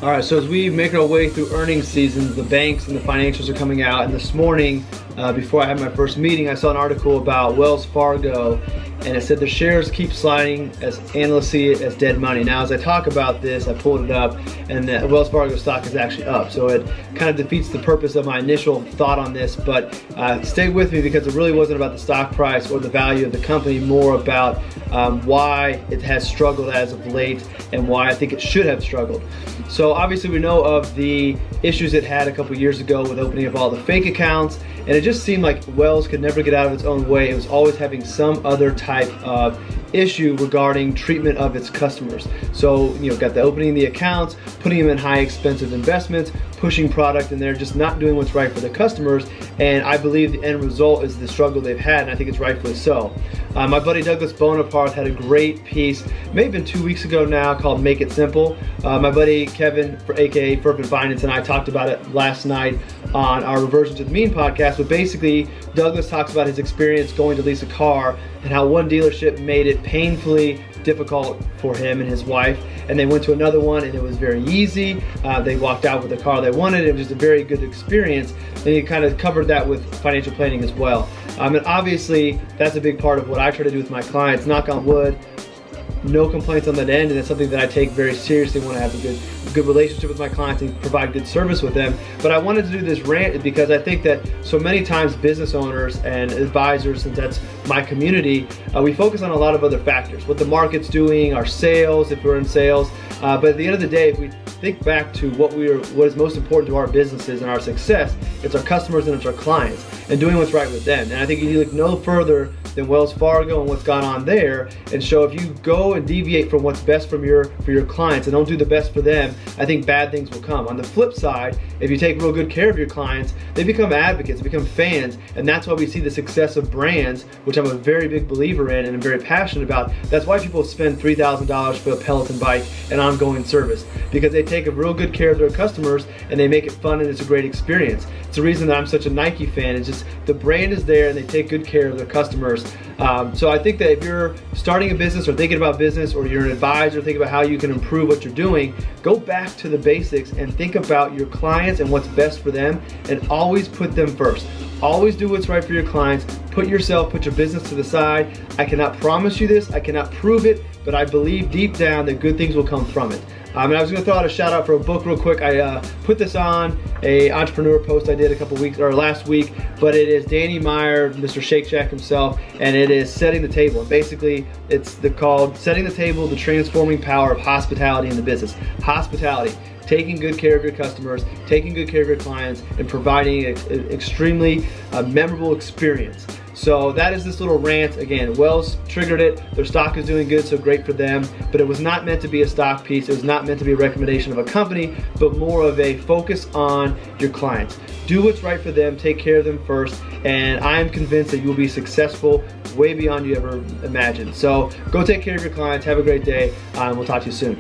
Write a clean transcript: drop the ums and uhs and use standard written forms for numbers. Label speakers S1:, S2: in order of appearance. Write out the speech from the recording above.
S1: All right, so as we make our way through earnings season, the banks and the financials are coming out. And this morning, before I had my first meeting, I saw an article about Wells Fargo, and it said the shares keep sliding as analysts see it as dead money. Now, as I talk about this, I pulled it up, and the Wells Fargo stock is actually up. So it kind of defeats the purpose of my initial thought on this, but stay with me because it really wasn't about the stock price or the value of the company, more about why it has struggled as of late and why I think it should have struggled. So obviously we know of the issues it had a couple years ago with opening up all the fake accounts, and it just seemed like Wells could never get out of its own way. It was always having some other type of issue regarding treatment of its customers. So, got the opening the accounts, putting them in high expensive investments, pushing product in there, just not doing what's right for the customers. And I believe the end result is the struggle they've had, and I think it's rightfully so. My buddy Douglas Bonaparte had a great piece, may have been 2 weeks ago now, called Make It Simple. My buddy Kevin, aka Fervent Finance, and I talked about it last night on our Reversion to the Mean podcast. But basically, Douglas talks about his experience going to lease a car and how one dealership made it painfully difficult for him and his wife, and they went to another one and it was very easy. They walked out with the car they wanted. It was just a very good experience, and he kind of covered that with financial planning as well. And obviously that's a big part of what I try to do with my clients. Knock on wood, no complaints on that end, and it's something that I take very seriously when I have a good relationship with my clients and provide good service with them. But I wanted to do this rant because I think that so many times business owners and advisors, since that's my community, we focus on a lot of other factors, what the market's doing, our sales, if we're in sales. But at the end of the day, if we think back to what is most important to our businesses and our success, it's our customers and it's our clients, and doing what's right with them. And I think you look no further than Wells Fargo and what's gone on there. And so if you go and deviate from what's best for your clients and don't do the best for them, I think bad things will come. On the flip side, if you take real good care of your clients, they become advocates, they become fans, and that's why we see the success of brands, which I'm a very big believer in and I'm very passionate about. That's why people spend $3,000 for a Peloton bike and ongoing service, because they take a real good care of their customers and they make it fun and it's a great experience. It's the reason that I'm such a Nike fan. It's just the brand is there and they take good care of their customers. So I think that if you're starting a business or thinking about business, or you're an advisor, think about how you can improve what you're doing, go back to the basics and think about your clients and what's best for them, and always put them first. Always do what's right for your clients. Put your business to the side. I cannot promise you this, I cannot prove it, but I believe deep down that good things will come from it. And I was going to throw out a shout out for a book real quick. I put this on a entrepreneur post I did last week, but it is Danny Meyer, Mr. Shake Shack himself, and it is Setting the Table. And basically, it's called Setting the Table, the Transforming Power of Hospitality in the Business. Hospitality, taking good care of your customers, taking good care of your clients, and providing an extremely memorable experience. So that is this little rant. Again, Wells triggered it. Their stock is doing good, so great for them. But it was not meant to be a stock piece. It was not meant to be a recommendation of a company, but more of a focus on your clients. Do what's right for them, take care of them first, and I am convinced that you will be successful way beyond you ever imagined. So go take care of your clients, have a great day, and we'll talk to you soon.